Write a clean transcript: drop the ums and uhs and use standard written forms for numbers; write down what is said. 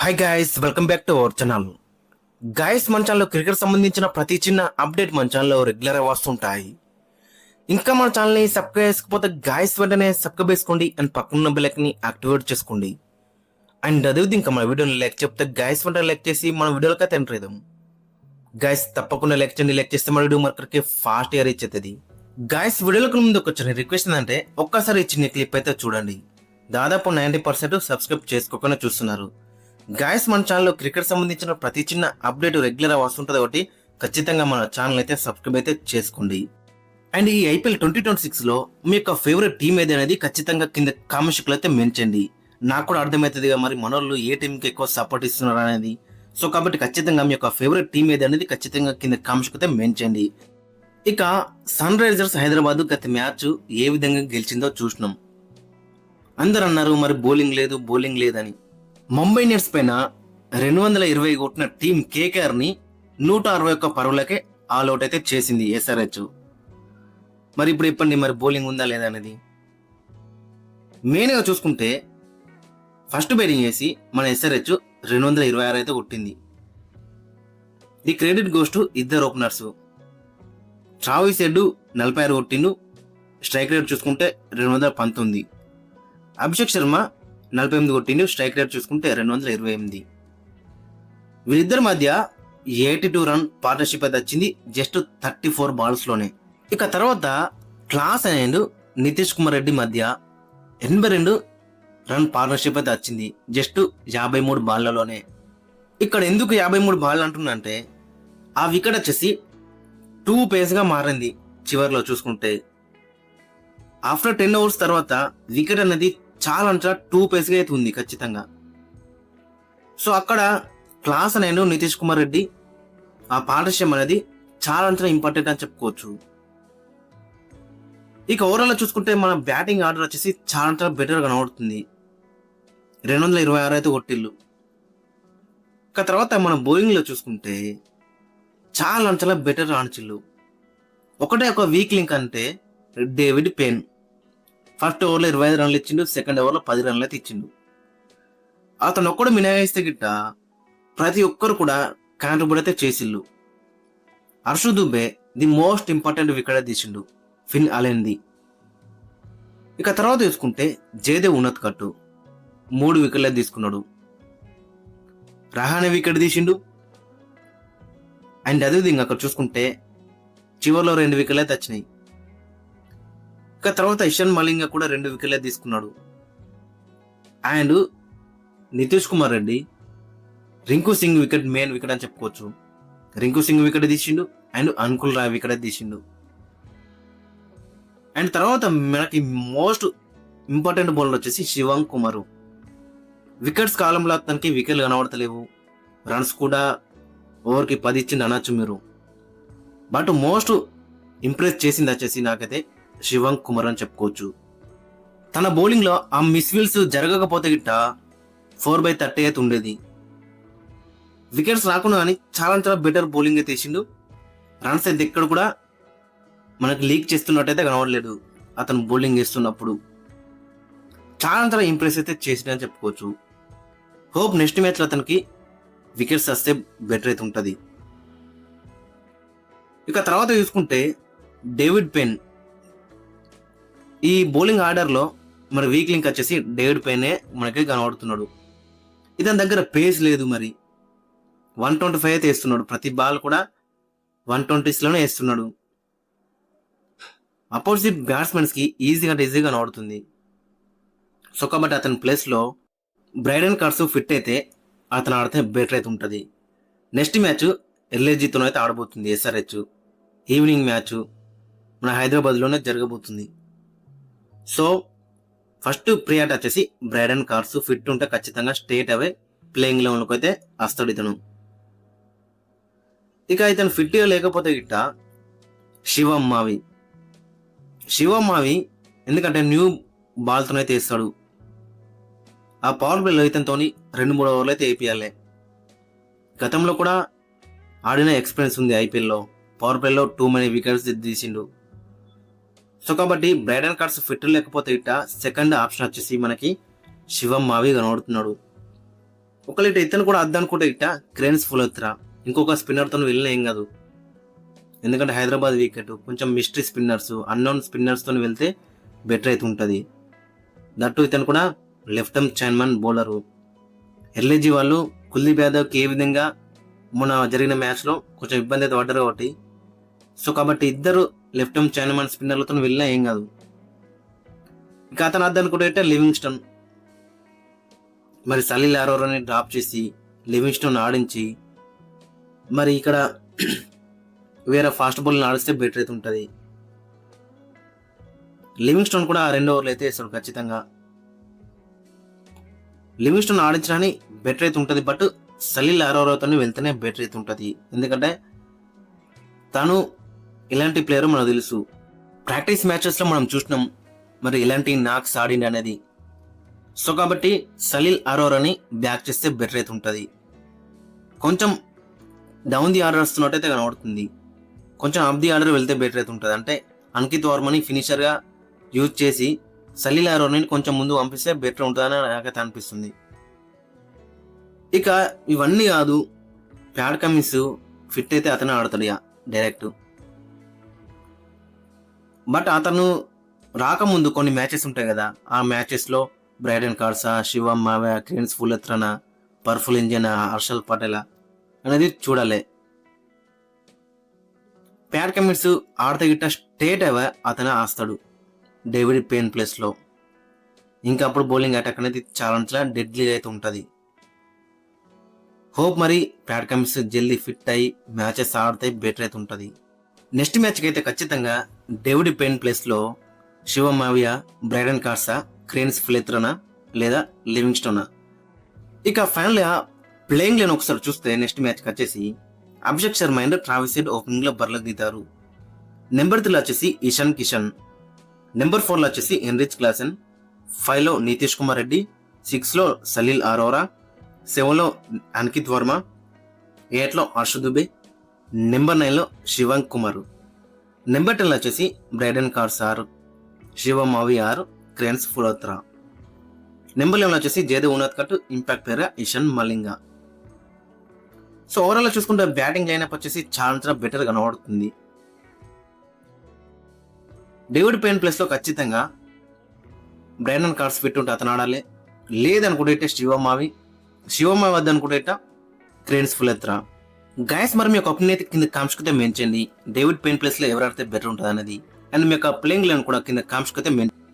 Hi guys, welcome back to our channel. Guys, మన ఛానల్లో cricket సంబంధించిన ప్రతి చిన్న అప్డేట్ మన ఛానల్లో రెగ్యులర్గా వస్తుంటాయి. ఇంకా మన ఛానల్ని సబ్స్క్రైబ్ చేసుకోకపోతే గైస్ వెంటనే సబ్స్క్రైబ్ చేసుకోండి అండ్ పక్కన బెల్ ఐకాన్ని యాక్టివేట్ చేసుకోండి. అండ్ అదేవిధంగా ఇంకా మన వీడియోని లైక్ చెప్తే గైస్ వెంటనే లైక్ చేసి మన వీడియోలకి అయితే ఎంటర్ అవుదాం. గైస్ తప్పకుండా లైక్ చేయండి. లైక్ చేస్తే మన వీడియో మార్కర్కి ఫాస్ట్గా రీచ్ అవుతుంది. గైస్, వీడియోలకు ముందు ఒక చిన్న రిక్వెస్ట్ ఏంటంటే ఒక్కసారి చిన్న క్లిప్ అయితే చూడండి. దాదాపు 90% సబ్స్క్రైబ్ చేసుకోకుండా చూస్తున్నారు. గైస్, మన ఛానల్లో క్రికెట్ సంబంధించిన ప్రతి చిన్న అప్డేట్ రెగ్యులర్ వస్తుంటుంది కాబట్టి ఖచ్చితంగా మన ఛానల్ అయితే సబ్స్క్రైబ్ అయితే చేసుకోండి. అండ్ ఈ ఐపీఎల్ 2026లో మీ యొక్క ఫేవరెట్ టీం ఏది అనేది ఖచ్చితంగా కింద కామెంట్స్లో అయితే మెన్చండి. నాకు కూడా అర్థమవుతుందిగా మరి మనోళ్ళు ఏ టీంకి ఎక్కువ సపోర్ట్ ఇస్తున్నారు అనేది. సో కాబట్టి ఖచ్చితంగా మీ యొక్క ఫేవరెట్ టీం ఏది అనేది ఖచ్చితంగా కింద కామెంట్స్కి అయితే మెన్చండి. ఇక సన్ రైజర్స్ హైదరాబాద్ గత మ్యాచ్ ఏ విధంగా గెలిచిందో చూసినాం. అందరు అన్నారు మరి బౌలింగ్ లేదని. ముంబై ఇండియన్స్ పైన 220 కొట్టిన టీం కేకేఆర్ ని 161 పరుగులకే ఆల్అౌట్ అయితే చేసింది ఎస్ఆర్హెచ్. మరి ఇప్పుడు చెప్పండి, మరి బౌలింగ్ ఉందా లేదా అనేది. మెయిన్గా చూసుకుంటే ఫస్ట్ బ్యాటింగ్ చేసి మన ఎస్ఆర్హెచ్ 226 అయితే కొట్టింది. ది క్రెడిట్ గోస్ టు ఇద్దరు ఓపెనర్స్. ట్రావిస్ హెడ్ 46 కొట్టిండు. స్ట్రైక్ రేట్ చూసుకుంటే 219. అభిషేక్ శర్మ 48 కొట్టిండు. స్ట్రైక్ రేట్ చూసుకుంటే 228. వీరిద్దరి మధ్య 82 రన్ పార్ట్నర్షిప్ అయితే వచ్చింది జస్ట్ 34 balls లోనే. ఇక తర్వాత క్లాస్ అండ్ నితీష్ కుమార్ రెడ్డి మధ్య 82 రన్ పార్ట్నర్షిప్ అయితే వచ్చింది జస్ట్ 53 బాళ్లలోనే. ఇక్కడ ఎందుకు 53 బాల్ అంటున్నా అంటే ఆ వికెట్ వచ్చేసి 2 pace గా మారింది. చివరిలో చూసుకుంటే ఆఫ్టర్ 10 overs తర్వాత వికెట్ అనేది చాలా 2 pace గా అయితే ఉంది ఖచ్చితంగా. సో అక్కడ క్లాస్ అండ్ నితీష్ కుమార్ రెడ్డి ఆ పార్ట్నర్షిప్ అనేది చాలా ఇంపార్టెంట్ అని చెప్పుకోవచ్చు. ఇక ఓవరాల్ చూసుకుంటే మన బ్యాటింగ్ ఆర్డర్ వచ్చేసి చాలా బెటర్ కనబడుతుంది. 226 అయితే కొట్టిల్లు. ఇక తర్వాత మన బౌలింగ్ లో చూసుకుంటే చాలా బెటర్ ఆడిచిల్లు. ఒకటే ఒక వీక్ లింక్ అంటే డేవిడ్ పెన్. ఫస్ట్ ఓవర్లో 25 రన్లు ఇచ్చిండు. సెకండ్ ఓవర్లో 10 రన్లు అయితే ఇచ్చిండు. అతను ఒక్కడు మినహాయిస్తే గిట్ట ప్రతి ఒక్కరు కూడా కాంట్రిబ్యూట్ అయితే చేసిల్లు. Harsh Dubey the most important wicket తీసిండు ఫిన్ అలెన్ది. ఇక తర్వాత చూసుకుంటే జయదేవ్ ఉన్నత్ కట్టు 3 వికెట్లే తీసుకున్నాడు. రహానే వికెట్ తీసిండు. అండ్ అదేవిధంగా అక్కడ చూసుకుంటే చివరిలో 2 వికెట్లు అయితే వచ్చినాయి. ఇక తర్వాత ఇషాన్ మలింగ కూడా 2 వికెట్లే తీసుకున్నాడు. And Nitish Kumar Reddy Rinku Singh wicket main wicket అని చెప్పుకోవచ్చు. రింకు సింగ్ వికెట్ తీసిండు అండ్ అంకుల్ రాయ్ వికెట్ తీసిండు. అండ్ తర్వాత మనకి మోస్ట్ ఇంపార్టెంట్ బౌలర్ వచ్చేసి శివంగ్ కుమార్. వికెట్స్ కాలంలో అతనికి వికెట్లు కనబడతలేవు. రన్స్ కూడా ఓవర్కి 10 ఇచ్చింది అనొచ్చు మీరు. బట్ మోస్ట్ ఇంప్రెస్ చేసింది వచ్చేసి నాకైతే శివంగ్ కుమార్ అని చెప్పుకోవచ్చు. తన బౌలింగ్ లో ఆ మిస్విల్స్ జరగకపోతే గిట్ట 4/30 అయితే ఉండేది. వికెట్స్ రాకుండా కానీ చాలా బెటర్ బౌలింగ్ అయితే వేసిండు. రన్స్ అయితే ఎక్కడ కూడా మనకి లీక్ చేస్తున్నట్టయితే కనబడలేదు. అతను బౌలింగ్ వేస్తున్నప్పుడు చాలా ఇంప్రెస్ అయితే చేసిందని చెప్పుకోవచ్చు. హోప్ నెక్స్ట్ మ్యాచ్లో అతనికి వికెట్స్ వస్తే బెటర్ అయితే ఉంటుంది. ఇక తర్వాత చూసుకుంటే డేవిడ్ పెన్. ఈ బౌలింగ్ ఆర్డర్లో మరి వీక్ లింక్ వచ్చేసి డేవిడ్ పెనే మనకి కనబడుతున్నాడు. ఇతని దగ్గర పేస్ లేదు. మరి 125 అయితే వేస్తున్నాడు. ప్రతి బాల్ కూడా 120స్లోనే వేస్తున్నాడు. అపోజిట్ బ్యాట్స్మెన్స్కి ఈజీగా కనబడుతుంది. సో కాబట్టి అతని ప్లేస్లో బ్రైడెన్ కార్డ్స్ ఫిట్ అయితే అతను ఆడితే బెటర్ అయితే ఉంటుంది. నెక్స్ట్ మ్యాచ్ ఎల్ఏజీతో అయితే ఆడబోతుంది ఎస్ఆర్హెచ్. ఈవినింగ్ మ్యాచ్ మన హైదరాబాద్లోనే జరగబోతుంది. సో ఫస్ట్ ప్రియారిటీ వచ్చేసి బ్రైడెన్ కార్డ్స్ ఫిట్ ఉంటే ఖచ్చితంగా స్టేట్ అవే ప్లేయింగ్ లెవెల్కి అయితే వస్తాడు ఇతను. ఇక ఇతను ఫిట్గా లేకపోతే గిట్ట శివం మావి ఎందుకంటే న్యూ బాల్తో అయితే వేస్తాడు. ఆ పవర్ ప్లేలో ఇతనితో 2-3 ఓవర్లు అయితే వేపియాలి. గతంలో కూడా ఆడిన ఎక్స్పీరియన్స్ ఉంది ఐపీఎల్లో. పవర్ ప్లేలో 2 many వికెట్స్ తీసిండు. సో కాబట్టి బ్రైడెన్ కార్డ్స్ ఫిట్ లేకపోతే ఇట్ట సెకండ్ ఆప్షన్ వచ్చేసి మనకి శివం మావి కనబడుతున్నాడు. ఒకళ్ళు ఇట ఇతను కూడా అద్దనుకుంటే ఇట క్రేన్స్ ఫులోత్రా ఇంకొక స్పిన్నర్తో వెళ్ళిన ఏం కాదు. ఎందుకంటే హైదరాబాద్ వికెట్ కొంచెం మిస్టరీ స్పిన్నర్స్, అన్నోన్ స్పిన్నర్స్తో వెళ్తే బెటర్ అయితే ఉంటుంది. దట్టు ఇతను కూడా లెఫ్ట్ ఆర్మ్ చైన్మన్ బౌలరు. ఎల్ఐజీ వాళ్ళు కుల్దీప్ యాదవ్కి ఏ విధంగా మొన్న జరిగిన మ్యాచ్లో కొంచెం ఇబ్బంది అయితే పడ్డారు కాబట్టి, సో కాబట్టి ఇద్దరు లెఫ్ట్ ఆర్మ్ చైన్మన్ స్పిన్నర్లతో వెళ్ళినా ఏం కాదు. ఇక అతను అద్దనుకుంటే లివింగ్స్టన్, మరి సలీల్ అరోరాని డ్రాప్ చేసి లివింగ్స్టన్ ఆడించి మరి ఇక్కడ వేరే ఫాస్ట్ బౌల్ని ఆడిస్తే బెటర్ అయితే ఉంటుంది. లివింగ్స్టన్ కూడా 2 ఓవర్లు అయితే వేస్తాడు ఖచ్చితంగా. లివింగ్స్టన్ ఆడించడానికి బెటర్ అయితే ఉంటుంది. బట్ సలీల్ అరోరాతో వెళ్తేనే బెటర్ అయితే ఉంటుంది. ఎందుకంటే తను ఇలాంటి ప్లేయర్ మనకు తెలుసు. ప్రాక్టీస్ మ్యాచెస్లో మనం చూసినాం మరి ఇలాంటి నాక్స్ ఆడింది అనేది. సో కాబట్టి సలీల్ అరోరాని బ్యాక్ చేస్తే బెటర్ అయితే ఉంటుంది. కొంచెం డౌన్ ది ఆర్డర్ వస్తున్నట్టయితే కనబడుతుంది. కొంచెం అప్ ది ఆర్డర్ వెళ్తే బెటర్ అయితే ఉంటుంది. అంటే అంకిత్ వర్మని ఫినిషర్గా యూజ్ చేసి సలీల్ అరోరాని కొంచెం ముందు పంపిస్తే బెటర్ ఉంటుందని నాకైతే అనిపిస్తుంది. ఇక ఇవన్నీ కాదు, ప్యాడ్ కమిన్స్ ఫిట్ అయితే అతనే ఆడతాడు డైరెక్ట్. బట్ అతను రాకముందు కొన్ని మ్యాచెస్ ఉంటాయి కదా, ఆ మ్యాచెస్లో బ్రైడెన్ కార్సా, శివం మావే, క్రేన్స్ ఫులత్రనా, పర్ఫుల్ ఇంజన్, హర్షల్ పటేలా అనేది చూడాలి. ప్యాడ్ కమిన్స్ ఆడత గిట్ట స్టేట్ అవే అతనే ఆస్తాడు డేవిడ్ పెయిన్ ప్లేస్లో. ఇంకా అప్పుడు బౌలింగ్ అటాక్ అనేది చాలా డెడ్లీ అయితే ఉంటుంది. హోప్ మరి ప్యాడ్ కమిన్స్ జల్దీ ఫిట్ అయ్యి మ్యాచెస్ ఆడితే బెటర్ అయితే ఉంటుంది. నెక్స్ట్ మ్యాచ్కి అయితే ఖచ్చితంగా డేవిడ్ పెయిన్ ప్లేస్లో శివం మావియా, బ్రైడెన్ కార్సా, క్రేన్స్ ఫులత్రనా లేదా లివింగ్స్టోనా. ఇక ఫైనల్గా ప్లేయింగ్ లేని ఒకసారి చూస్తే నెక్స్ట్ మ్యాచ్కి వచ్చేసి Abhishek Sharma and Travis Head ఓపెనింగ్లో బరిలోకి దిగుతారు. నెంబర్ 3లో వచ్చేసి ఇషాన్ కిషన్, నెంబర్ 4లో వచ్చేసి హెన్రిచ్ క్లాసెన్, 5లో నితీష్ కుమార్ రెడ్డి, 6లో సలీల్ అరోరా, 7లో అంకిత్ వర్మ, 8లో హర్ష దుబే, నెంబర్ 9లో శివంక్ కుమార్, నెంబర్ 10లో వచ్చేసి బ్రైడెన్ కార్స్ 6, శివం మావి 6, క్రేన్స్ ఫులోత్రా, నెంబర్ 11లో వచ్చేసి Jaydev Unadkat, impact player Ishan Malinga. So overall చూసుకుంటే బ్యాటింగ్ లైనప్ వచ్చేసి చాలా బెటర్ కనబడుతుంది. డేవిడ్ పెయిన్ ప్లేస్లో ఖచ్చితంగా బ్రైడెన్ కార్స్ ఫిట్ ఉంటే అతను ఆడాలి. లేదనుకుంటే శివమావి వద్దనుకుంటే క్రేన్స్ ఫులత్రా. గైస్ మరి మీ యొక్క ఒపీనియన్ అయితే కింద కామెంట్స్ అయితే మెన్షన్ చేయండి. డేవిడ్ పెయిన్ ప్లేస్లో ఎవరు ఆడితే బెటర్ ఉంటుంది అనేది. అండ్ మీ యొక్క ప్లేయింగ్ లైన్ కూడా కింద కామెంట్స్ అయితే మెన్షన్